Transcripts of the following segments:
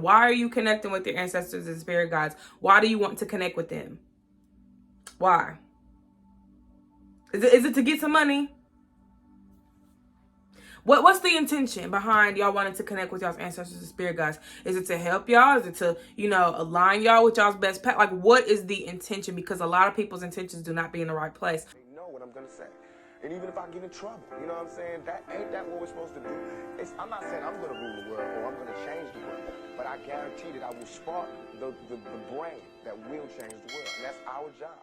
Why are you connecting with your ancestors and spirit guides? Why do you want to connect with them? Why? Is it to get some money? What's the intention behind y'all wanting to connect with y'all's ancestors and spirit guides? Is it to help y'all? Is it to, align y'all with y'all's best path? Like, what is the intention? Because a lot of people's intentions do not be in the right place. They know what I'm going to say. And even if I get in trouble, you know what I'm saying? That what we're supposed to do. I'm not saying I'm going to rule the world or I'm going to change the world, but I guarantee that I will spark the brain that will change the world. And that's our job.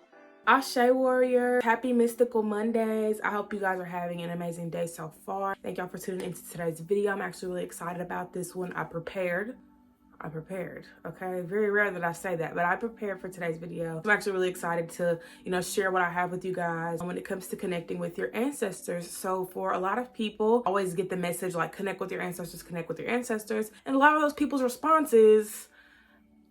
Ashe Warrior, happy Mystical Mondays. I hope you guys are having an amazing day so far. Thank y'all for tuning into today's video. I'm actually really excited about this one. I prepared, okay? Very rare that I say that, but I prepared for today's video. I'm actually really excited to, share what I have with you guys when it comes to connecting with your ancestors. So for a lot of people, I always get the message like, connect with your ancestors, connect with your ancestors. And a lot of those people's responses,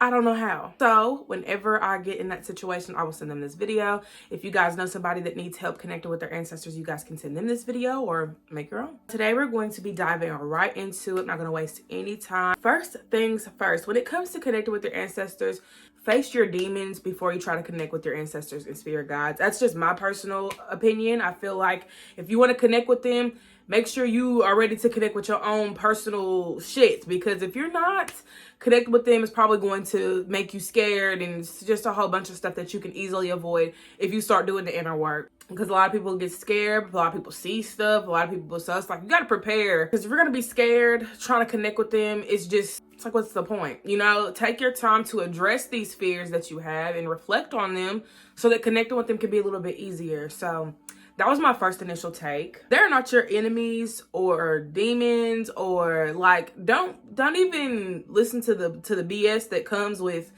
I don't know how. So whenever I get in that situation, I will send them this video. If you guys know somebody that needs help connecting with their ancestors, you guys can send them this video or make your own. Today, we're going to be diving right into it. I'm not going to waste any time. First things first, when it comes to connecting with your ancestors, face your demons before you try to connect with your ancestors and spirit guides. That's just my personal opinion. I feel like if you want to connect with them, make sure you are ready to connect with your own personal shit, because if you're not, connecting with them is probably going to make you scared, and it's just a whole bunch of stuff that you can easily avoid if you start doing the inner work. Because a lot of people get scared, a lot of people see stuff, a lot of people, so it's like you got to prepare, because if you're going to be scared trying to connect with them, it's like, what's the point? Take your time to address these fears that you have and reflect on them so that connecting with them can be a little bit easier. So that was my first initial take. They're not your enemies or demons, or like, don't even listen to the BS that comes with,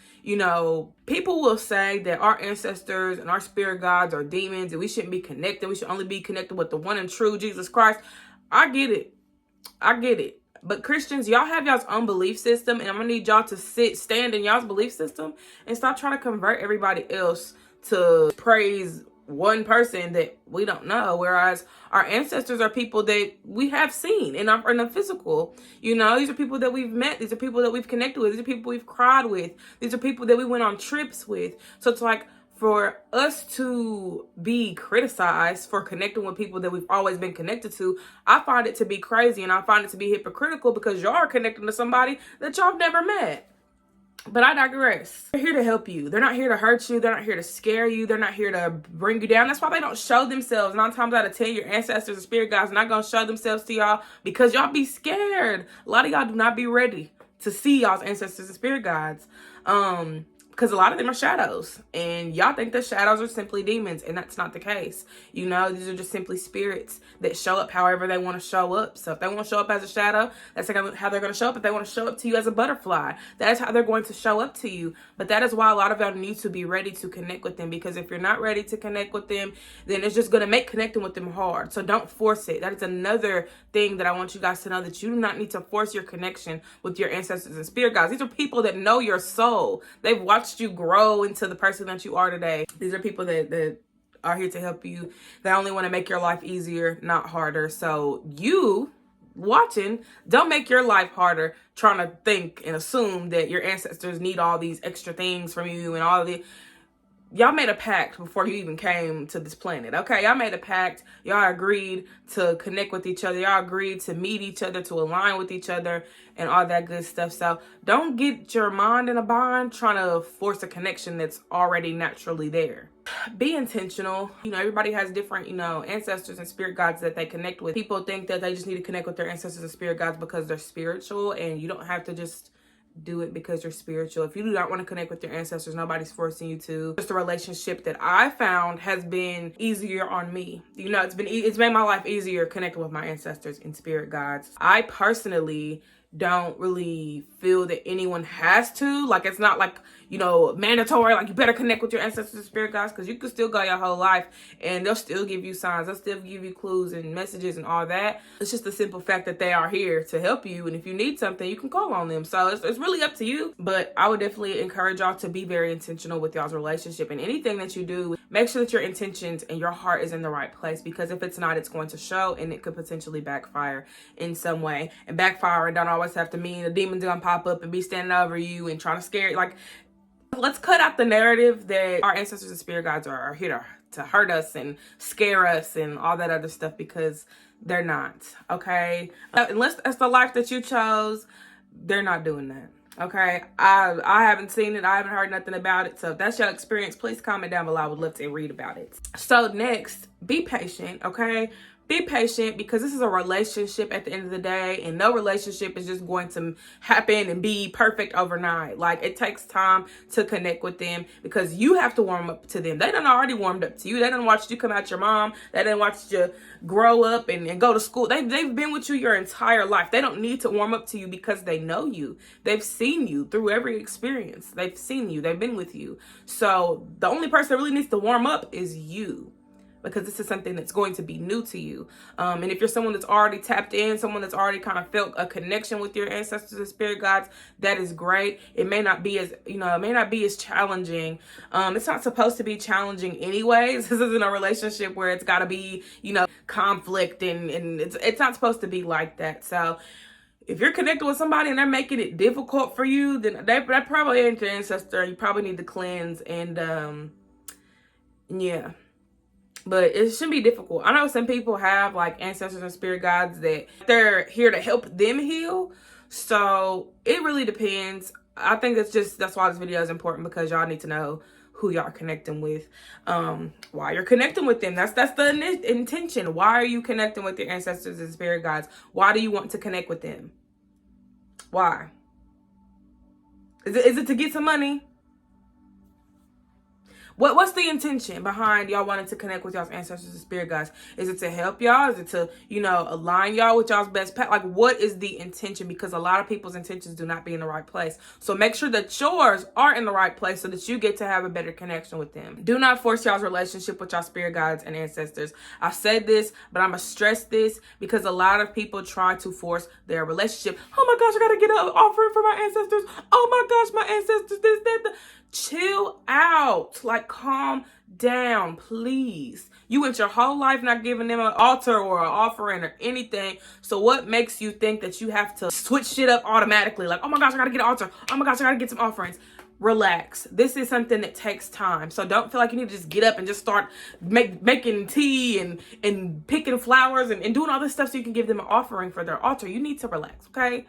people will say that our ancestors and our spirit guides are demons and we shouldn't be connected. We should only be connected with the one and true Jesus Christ. I get it. But Christians, y'all have y'all's own belief system, and I'm gonna need y'all to stand in y'all's belief system and stop trying to convert everybody else to praise one person that we don't know, whereas our ancestors are people that we have seen in the physical. These are people that we've met, these are people that we've connected with, these are people we've cried with, these are people that we went on trips with. So it's like, for us to be criticized for connecting with people that we've always been connected to, I find it to be crazy, and I find it to be hypocritical, because y'all are connecting to somebody that y'all have never met. But I digress. They're here to help you. They're not here to hurt you. They're not here to scare you. They're not here to bring you down. That's why they don't show themselves. 9 times out of 10, your ancestors and spirit guides are not going to show themselves to y'all because y'all be scared. A lot of y'all do not be ready to see y'all's ancestors and spirit guides. Because a lot of them are shadows, and y'all think that shadows are simply demons, and that's not the case. These are just simply spirits that show up however they want to show up. So if they want to show up as a shadow, that's how they're going to show up. If they want to show up to you as a butterfly, that is how they're going to show up to you. But that is why a lot of y'all need to be ready to connect with them, because if you're not ready to connect with them, then it's just going to make connecting with them hard. So don't force it. That is another thing that I want you guys to know, that you do not need to force your connection with your ancestors and spirit guides. These are people that know your soul. They've watched you grow into the person that you are today. These are people that are here to help you. They only want to make your life easier, not harder. So you watching, don't make your life harder trying to think and assume that your ancestors need all these extra things from you and all of the. Y'all made a pact before you even came to this planet, okay? Y'all made a pact. Y'all agreed to connect with each other. Y'all agreed to meet each other, to align with each other, and all that good stuff. So don't get your mind in a bind trying to force a connection that's already naturally there. Be intentional. Everybody has different, ancestors and spirit guides that they connect with. People think that they just need to connect with their ancestors and spirit guides because they're spiritual, and you don't have to just do it because you're spiritual. If you do not want to connect with your ancestors, nobody's forcing you to. Just a relationship that I found has been easier on me. It's made my life easier connecting with my ancestors and spirit guides. I personally don't really feel that anyone has to. Like, it's not like, mandatory, like you better connect with your ancestors and spirit guides, because you can still go your whole life and they'll still give you signs. They'll still give you clues and messages and all that. It's just the simple fact that they are here to help you. And if you need something, you can call on them. So it's really up to you. But I would definitely encourage y'all to be very intentional with y'all's relationship, and anything that you do, make sure that your intentions and your heart is in the right place, because if it's not, it's going to show, and it could potentially backfire in some way. And backfire don't always have to mean a demon's gonna pop pop up and be standing over you and trying to scare you. Like, let's cut out the narrative that our ancestors and spirit guides are here to hurt us and scare us and all that other stuff, because they're not, okay? Unless that's the life that you chose, they're not doing that. Okay, I haven't seen it. I haven't heard nothing about it. So if that's your experience, please comment down below. I would love to read about it. So next, be patient, okay? Be patient, because this is a relationship at the end of the day, and no relationship is just going to happen and be perfect overnight. Like, it takes time to connect with them, because you have to warm up to them. They done already warmed up to you. They done watched you come out your mom. They done watched you grow up and go to school. They've been with you your entire life. They don't need to warm up to you because they know you. They've seen you through every experience. They've seen you. They've been with you. So the only person that really needs to warm up is you, because this is something that's going to be new to you. And if you're someone that's already tapped in, someone that's already kind of felt a connection with your ancestors and spirit guides, that is great. It may not be as, it may not be as challenging. It's not supposed to be challenging anyways. This isn't a relationship where it's got to be, conflict, and it's not supposed to be like that. So if you're connected with somebody and they're making it difficult for you, then that probably ain't your ancestor. You probably need to cleanse, and yeah. But it shouldn't be difficult. I know some people have like ancestors and spirit guides that they're here to help them heal. So it really depends. I think that's why this video is important, because y'all need to know who y'all are connecting with, why you're connecting with them. That's the intention. Why are you connecting with your ancestors and spirit guides? Why do you want to connect with them? Why? Is it to get some money? What's the intention behind y'all wanting to connect with y'all's ancestors and spirit guides? Is it to help y'all? Is it to, align y'all with y'all's best path? Like, what is the intention? Because a lot of people's intentions do not be in the right place. So make sure that yours are in the right place so that you get to have a better connection with them. Do not force y'all's relationship with y'all spirit guides and ancestors. I said this, but I'm going to stress this, because a lot of people try to force their relationship. Oh my gosh, I got to get an offering for my ancestors. Oh my gosh, my ancestors, this, that. Chill out. Like, calm down, please. You went your whole life not giving them an altar or an offering or anything. So what makes you think that you have to switch shit up automatically? Like, oh my gosh, I gotta get an altar. Oh my gosh, I gotta get some offerings. Relax. This is something that takes time. So don't feel like you need to just get up and just start making tea and picking flowers and doing all this stuff so you can give them an offering for their altar. You need to relax, okay?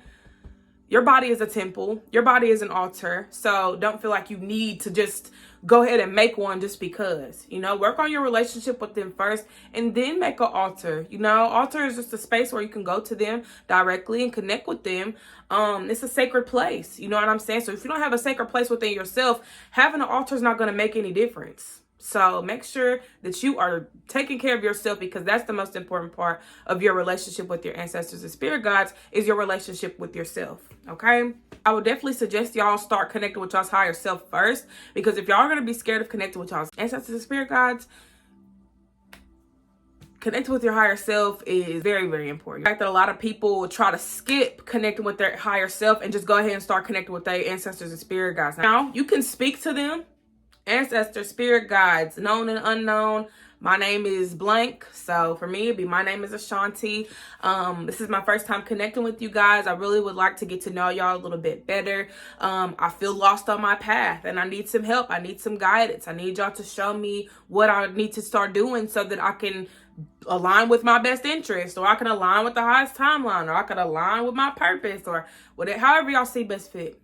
Your body is a temple. Your body is an altar. So don't feel like you need to just go ahead and make one just because. Work on your relationship with them first and then make an altar. Altar is just a space where you can go to them directly and connect with them. It's a sacred place. You know what I'm saying? So if you don't have a sacred place within yourself, having an altar is not going to make any difference. So make sure that you are taking care of yourself, because that's the most important part of your relationship with your ancestors and spirit guides, is your relationship with yourself. Okay? I would definitely suggest y'all start connecting with y'all's higher self first, because if y'all are going to be scared of connecting with y'all's ancestors and spirit guides, connecting with your higher self is very, very important. The fact that a lot of people try to skip connecting with their higher self and just go ahead and start connecting with their ancestors and spirit guides. Now, you can speak to them. Ancestors, spirit guides, known and unknown. My name is blank. So for me, my name is Ashanti. This is my first time connecting with you guys. I really would like to get to know y'all a little bit better. I feel lost on my path and I need some help. I need some guidance. I need y'all to show me what I need to start doing so that I can align with my best interest, or I can align with the highest timeline, or I can align with my purpose, or whatever, however y'all see best fit.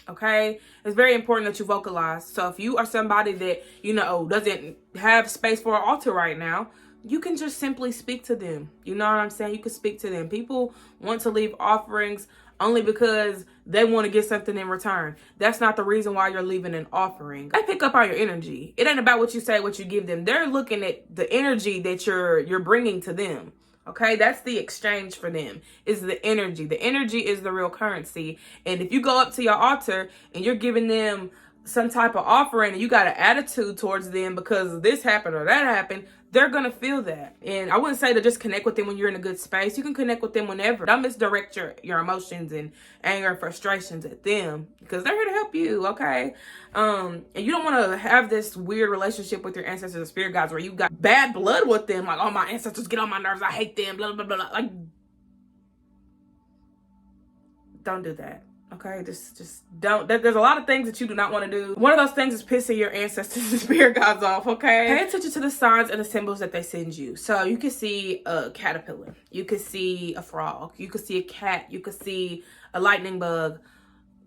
Okay, it's very important that you vocalize. So if you are somebody that, doesn't have space for an altar right now, you can just simply speak to them. You know what I'm saying? You can speak to them. People want to leave offerings only because they want to get something in return. That's not the reason why you're leaving an offering. They pick up on your energy. It ain't about what you say, what you give them. They're looking at the energy that you're bringing to them. Okay, that's the exchange for them, is the energy. The energy is the real currency. And if you go up to your altar and you're giving them some type of offering and you got an attitude towards them because this happened or that happened, they're going to feel that. And I wouldn't say to just connect with them when you're in a good space. You can connect with them whenever. Don't misdirect your emotions and anger and frustrations at them, because they're here to help you, okay? And you don't want to have this weird relationship with your ancestors and spirit guides where you got bad blood with them. Like, oh, my ancestors get on my nerves. I hate them, blah, blah, blah, blah. Like, don't do that. Okay, just don't. There's a lot of things that you do not want to do. One of those things is pissing your ancestors and spirit guides off, okay? Pay attention to the signs and the symbols that they send you. So you can see a caterpillar. You could see a frog. You could see a cat. You could see a lightning bug.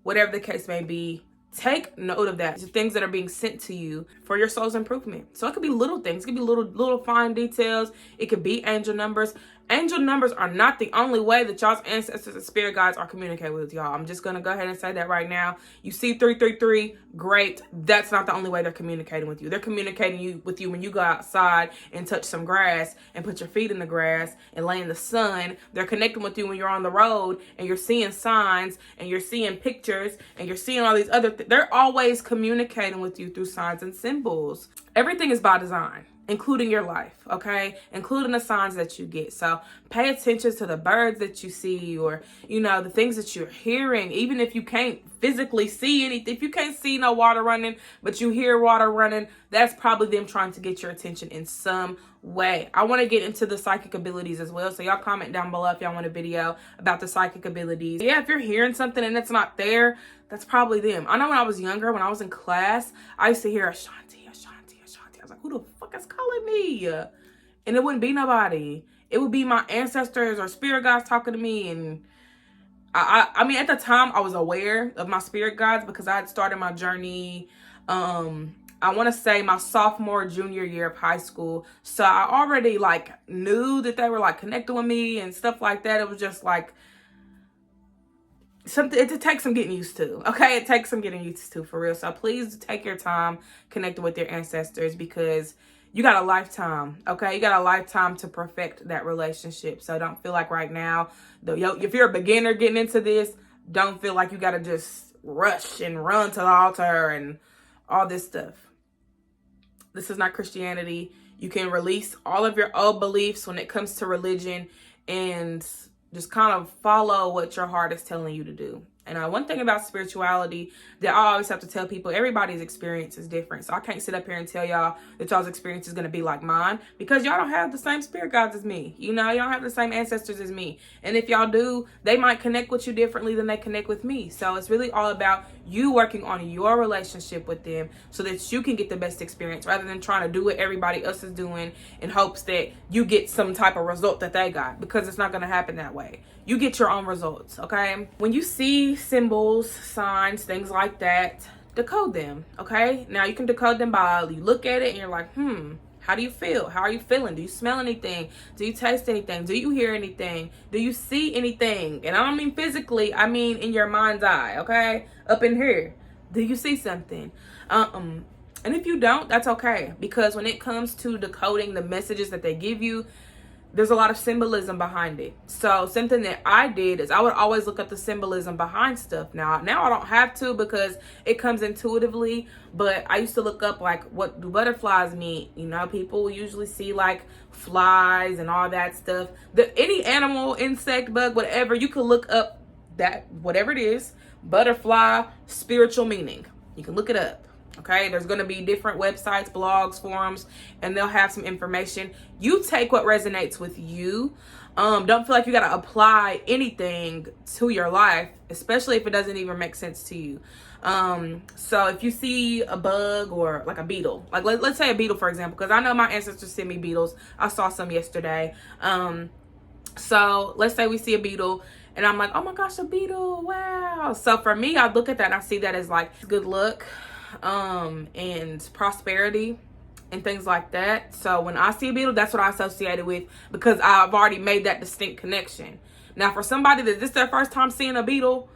Whatever the case may be, take note of that. The things that are being sent to you for your soul's improvement. So it could be little things. It could be little fine details. It could be angel numbers. Angel numbers are not the only way that y'all's ancestors and spirit guides are communicating with y'all. I'm just going to go ahead and say that right now. You see 333, great. That's not the only way they're communicating with you. They're communicating with you when you go outside and touch some grass and put your feet in the grass and lay in the sun. They're connecting with you when you're on the road and you're seeing signs and you're seeing pictures and you're seeing all these other things. They're always communicating with you through signs and symbols. Everything is by design, including your life, okay? Including the signs that you get. So pay attention to the birds that you see, or, you know, the things that you're hearing. Even if you can't physically see anything, if you can't see no water running, but you hear water running, that's probably them trying to get your attention in some way. I want to get into the psychic abilities as well. So y'all comment down below if y'all want a video about the psychic abilities. Yeah, if you're hearing something and it's not there, that's probably them. I know when I was younger, when I was in class, I used to hear Ashanti, Ashanti, Ashanti. I was like, who the fuck is calling me? And it wouldn't be nobody. It would be my ancestors or spirit guides talking to me. And I mean, at the time, I was aware of my spirit guides because I had started my journey, I want to say my sophomore, junior year of high school. So I already like knew that they were like connecting with me and stuff like that. It was just like something, it takes some getting used to. Okay, it takes some getting used to, for real. So please take your time connecting with your ancestors, because you got a lifetime. Okay, you got a lifetime to perfect that relationship. So don't feel like right now, if you're a beginner getting into this, don't feel like you got to just rush and run to the altar and all this stuff. This is not Christianity. You can release all of your old beliefs when it comes to religion and just kind of follow what your heart is telling you to do. And one thing about spirituality that I always have to tell people, everybody's experience is different. So I can't sit up here and tell y'all that y'all's experience is going to be like mine, because y'all don't have the same spirit guides as me. You know, y'all don't have the same ancestors as me. And if y'all do, they might connect with you differently than they connect with me. So it's really all about you working on your relationship with them so that you can get the best experience, rather than trying to do what everybody else is doing in hopes that you get some type of result that they got, because it's not going to happen that way. You get your own results, okay? When you see symbols, signs, things like that, decode them, okay? Now, you can decode them by, you look at it and you're like, how do you feel? How are you feeling? Do you smell anything? Do you taste anything? Do you hear anything? Do you see anything? And I don't mean physically, I mean in your mind's eye, okay? Up in here. Do you see something? And if you don't, that's okay. Because when it comes to decoding the messages that they give you, there's a lot of symbolism behind it. So something that I did is I would always look at the symbolism behind stuff. Now I don't have to, because it comes intuitively, but I used to look up like, what do butterflies mean? You know, people usually see like flies and all that stuff. Any animal, insect, bug, whatever, you can look up that, whatever it is, butterfly, spiritual meaning. You can look it up. Okay, there's going to be different websites, blogs, forums, and they'll have some information. You take what resonates with you. Don't feel like you got to apply anything to your life, especially if it doesn't even make sense to you. So if you see a bug or like a beetle, like let's say a beetle, for example, because I know my ancestors sent me beetles. I saw some yesterday. So let's say we see a beetle and I'm like, oh my gosh, a beetle, wow. So for me, I look at that and I see that as like good luck, and prosperity and things like that. So when I see a beetle, that's what I associate it with, because I've already made that distinct connection. Now for somebody that this is their first time seeing a beetle,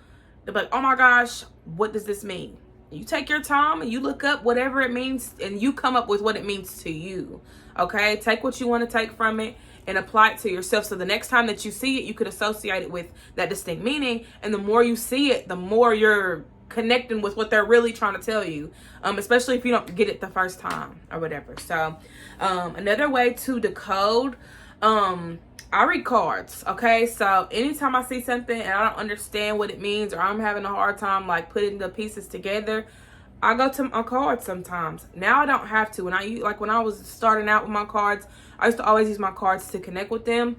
they're like, oh my gosh, what does this mean? You take your time and you look up whatever it means and you come up with what it means to you. Okay, take what you want to take from it and apply it to yourself, so the next time that you see it, you could associate it with that distinct meaning. And the more you see it, the more you're connecting with what they're really trying to tell you, especially if you don't get it the first time or whatever. So another way to decode, I read cards. Okay, so anytime I see something and I don't understand what it means, or I'm having a hard time like putting the pieces together, I go to my cards sometimes. Now I don't have to. When I was starting out with my cards, I used to always use my cards to connect with them.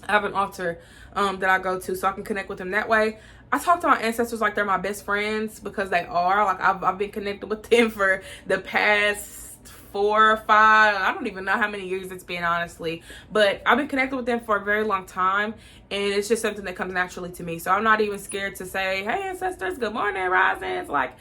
I have an altar that I go to so I can connect with them that way. I talk to my ancestors like they're my best friends, because they are. Like, I've been connected with them for the past 4 or 5, I don't even know how many years it's been, honestly, but I've been connected with them for a very long time, and it's just something that comes naturally to me. So I'm not even scared to say, hey ancestors, good morning, risings. Like,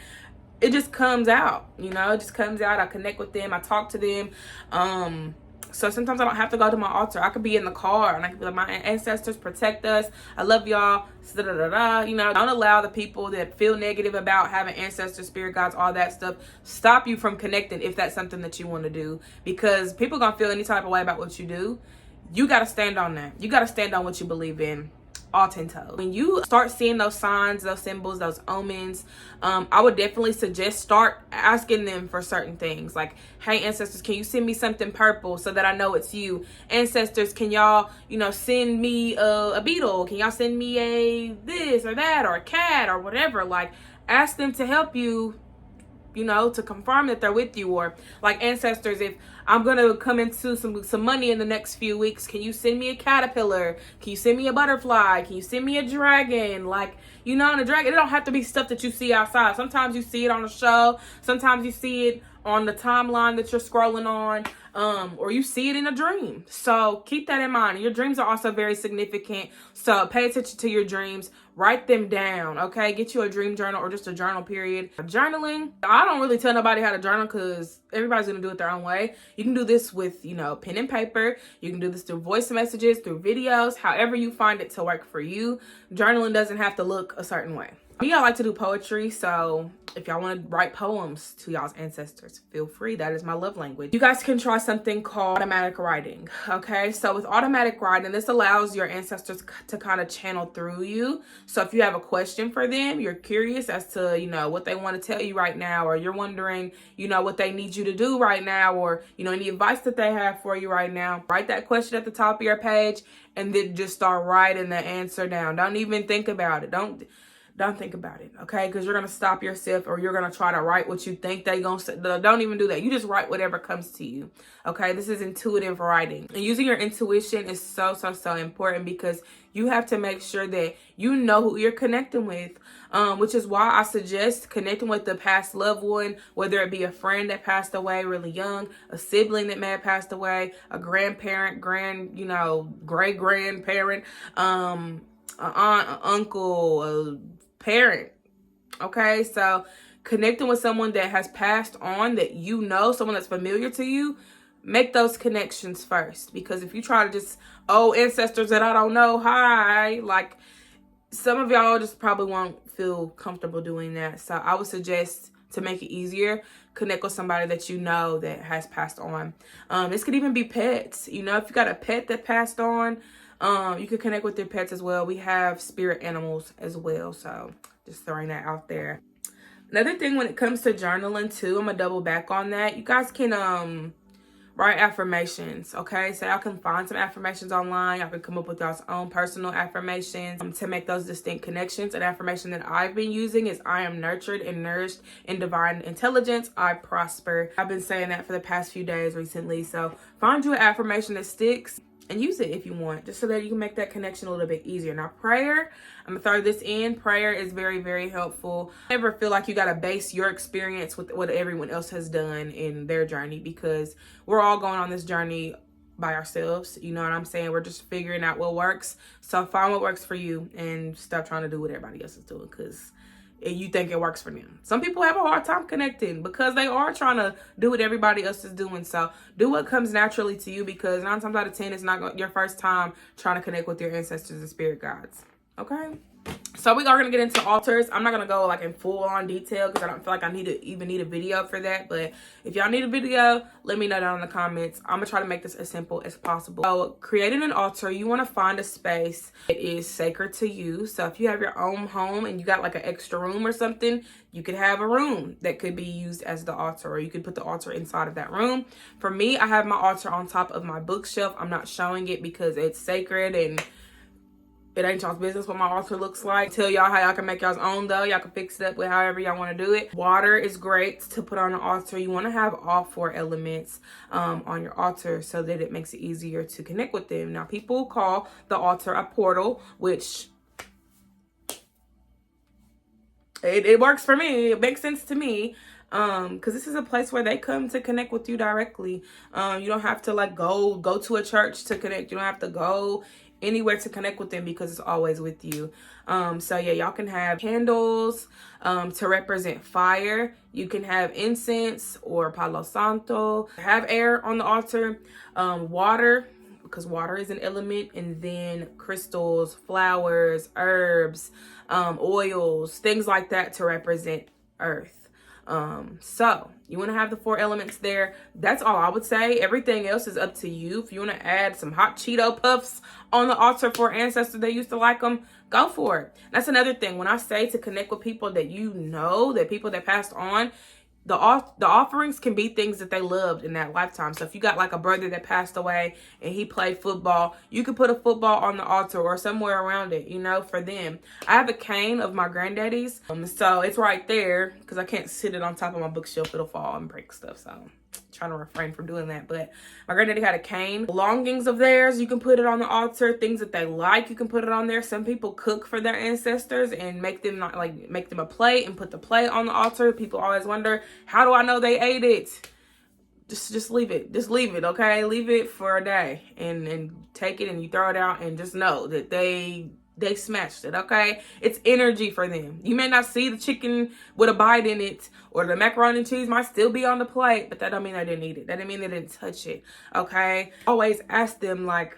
it just comes out, you know, it just comes out. I connect with them, I talk to them. So sometimes I don't have to go to my altar. I could be in the car and I could be like, my ancestors protect us, I love y'all, you know. Don't allow the people that feel negative about having ancestors, spirit guides, all that stuff, stop you from connecting if that's something that you want to do, because people gonna feel any type of way about what you do. You got to stand on that. You got to stand on what you believe in. All 10 toes. When you start seeing those signs, those symbols, those omens, I would definitely suggest start asking them for certain things. Like, hey ancestors, can you send me something purple so that I know it's you? Ancestors, can y'all, you know, send me a beetle? Can y'all send me a this or that, or a cat or whatever? Like, ask them to help you, you know, to confirm that they're with you. Or like, ancestors, if I'm gonna come into some money in the next few weeks, can you send me a caterpillar? Can you send me a butterfly? Can you send me a dragon? Like, you know, and a dragon, it don't have to be stuff that you see outside. Sometimes you see it on a show, sometimes you see it on the timeline that you're scrolling on, or you see it in a dream. So keep that in mind. Your dreams are also very significant, so pay attention to your dreams. Write them down, okay? Get you a dream journal or just a journal, period. Journaling, I don't really tell nobody how to journal because everybody's gonna do it their own way. You can do this with, you know, pen and paper. You can do this through voice messages, through videos, however you find it to work for you. Journaling doesn't have to look a certain way. Me, I like to do poetry, so if y'all want to write poems to y'all's ancestors, feel free. That is my love language. You guys can try something called automatic writing, okay? So with automatic writing, this allows your ancestors to kind of channel through you. So if you have a question for them, you're curious as to, you know, what they want to tell you right now, or you're wondering, you know, what they need you to do right now, or, you know, any advice that they have for you right now, write that question at the top of your page and then just start writing the answer down. Don't even think about it. Don't think about it, okay? Because you're going to stop yourself, or you're going to try to write what you think they're going to say. Don't even do that. You just write whatever comes to you, okay? This is intuitive writing. And using your intuition is so important, because you have to make sure that you know who you're connecting with, which is why I suggest connecting with the past loved one, whether it be a friend that passed away really young, a sibling that may have passed away, a grandparent, great-grandparent, an aunt, an uncle, a parent, okay? So connecting with someone that has passed on, that you know, someone that's familiar to you, make those connections first. Because if you try to just, oh, ancestors that I don't know, hi, like, some of y'all just probably won't feel comfortable doing that. So I would suggest, to make it easier, connect with somebody that you know that has passed on. This could even be pets. You know, if you got a pet that passed on, you can connect with their pets as well. We have spirit animals as well, so just throwing that out there. Another thing when it comes to journaling too, I'm gonna double back on that. You guys can write affirmations, okay? So y'all can find some affirmations online. Y'all can come up with y'all's own personal affirmations to make those distinct connections. An affirmation that I've been using is, I am nurtured and nourished in divine intelligence. I prosper. I've been saying that for the past few days recently. So find you an affirmation that sticks and use it if you want, just so that you can make that connection a little bit easier. Now, prayer, I'm gonna throw this in. Prayer is very helpful. Never feel like you gotta base your experience with what everyone else has done in their journey, because we're all going on this journey by ourselves. You know what I'm saying? We're just figuring out what works. So find what works for you and stop trying to do what everybody else is doing because you think it works for them. Some people have a hard time connecting because they are trying to do what everybody else is doing. So do what comes naturally to you, because 9 times out of 10, it's not your first time trying to connect with your ancestors and spirit guides. Okay? So we are going to get into altars. I'm not going to go like in full on detail because I don't feel like I even need a video for that. But if y'all need a video, let me know down in the comments. I'm going to try to make this as simple as possible. So creating an altar, you want to find a space that is sacred to you. So if you have your own home and you got like an extra room or something, you could have a room that could be used as the altar, or you could put the altar inside of that room. For me, I have my altar on top of my bookshelf. I'm not showing it because it's sacred and it ain't y'all's business what my altar looks like. Tell y'all how y'all can make y'all's own though. Y'all can fix it up with however y'all want to do it. Water is great to put on an altar. You want to have all 4 elements on your altar so that it makes it easier to connect with them. Now, people call the altar a portal, which it works for me. It makes sense to me. Because this is a place where they come to connect with you directly. You don't have to like go to a church to connect. You don't have to go anywhere to connect with them because it's always with you. So yeah, y'all can have candles to represent fire. You can have incense or Palo Santo. Have air on the altar, water, because water is an element, and then crystals, flowers, herbs, oils, things like that to represent earth. So you want to have the 4 elements there. That's all I would say. Everything else is up to you. If you want to add some hot Cheeto puffs on the altar for ancestors that used to like them, go for it. That's another thing. When I say to connect with people that you know, that people that passed on, the offerings can be things that they loved in that lifetime. So if you got like a brother that passed away and he played football, you could put a football on the altar or somewhere around it, you know, for them. I have a cane of my granddaddy's. So it's right there because I can't sit it on top of my bookshelf. It'll fall and break stuff. So I'm trying to refrain from doing that. But my granddaddy had a cane. Belongings of theirs, you can put it on the altar. Things that they like, you can put it on there. Some people cook for their ancestors and make them a plate and put the plate on the altar. People always wonder, how do I know they ate it? Just leave it. Just leave it, okay? Leave it for a day and take it and you throw it out and just know that they smashed it, okay? It's energy for them. You may not see the chicken with a bite in it, or the macaroni and cheese might still be on the plate, but that don't mean they didn't eat it. That didn't mean they didn't touch it, okay? Always ask them, like,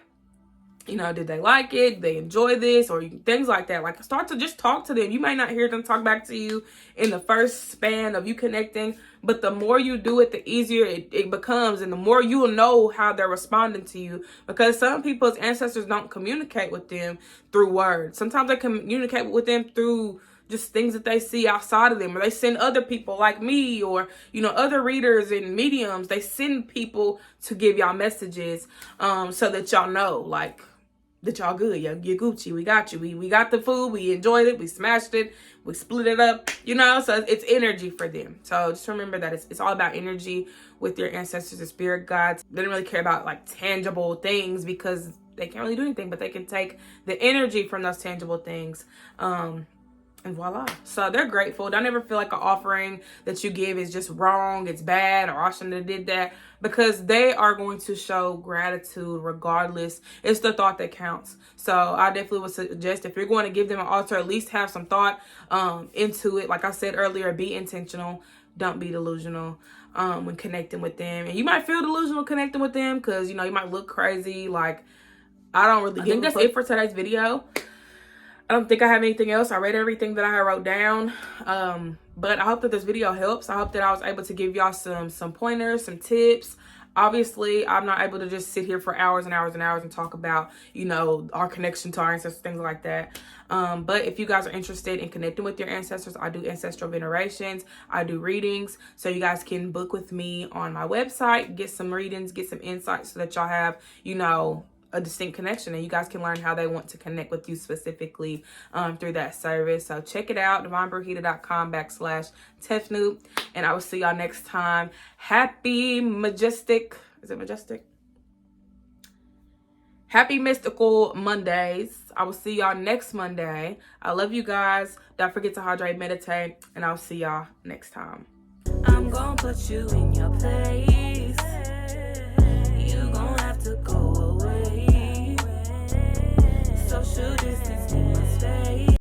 you know, did they like it? Did they enjoy this? Or things like that. Like, start to just talk to them. You might not hear them talk back to you in the first span of you connecting, but the more you do it, the easier it becomes, and the more you will know how they're responding to you. Because some people's ancestors don't communicate with them through words. Sometimes they communicate with them through just things that they see outside of them, or they send other people like me, or, you know, other readers and mediums. They send people to give y'all messages so that y'all know, like, that y'all good, you're Gucci, we got you, we got the food, we enjoyed it, we smashed it, we split it up, you know. So it's energy for them. So just remember that it's all about energy with your ancestors and spirit guides. They don't really care about like tangible things because they can't really do anything, but they can take the energy from those tangible things, and voila. So they're grateful. Don't ever feel like an offering that you give is just wrong, it's bad, or I shouldn't have did that, because they are going to show gratitude regardless. It's the thought that counts. So I definitely would suggest, if you're going to give them an altar, at least have some thought into it. Like I said earlier, be intentional. Don't be delusional when connecting with them. And you might feel delusional connecting with them because, you know, you might look crazy. Like, I think that's it for today's video. I don't think I have anything else. I read everything that I wrote down. But I hope that this video helps. I hope that I was able to give y'all some pointers, some tips. Obviously, I'm not able to just sit here for hours and hours and hours and talk about, you know, our connection to our ancestors, things like that. But if you guys are interested in connecting with your ancestors, I do ancestral venerations. I do readings. So you guys can book with me on my website, get some readings, get some insights so that y'all have, you know, a distinct connection, and you guys can learn how they want to connect with you specifically through that service. So check it out, divinebrewhita.com/Tefnoop, and I will see y'all next time. Happy majestic, is it majestic? Happy mystical Mondays. I will see y'all next Monday. I love you guys. Don't forget to hydrate, meditate, and I'll see y'all next time. I'm gonna put you in your place. You gonna have to go away. Social distance.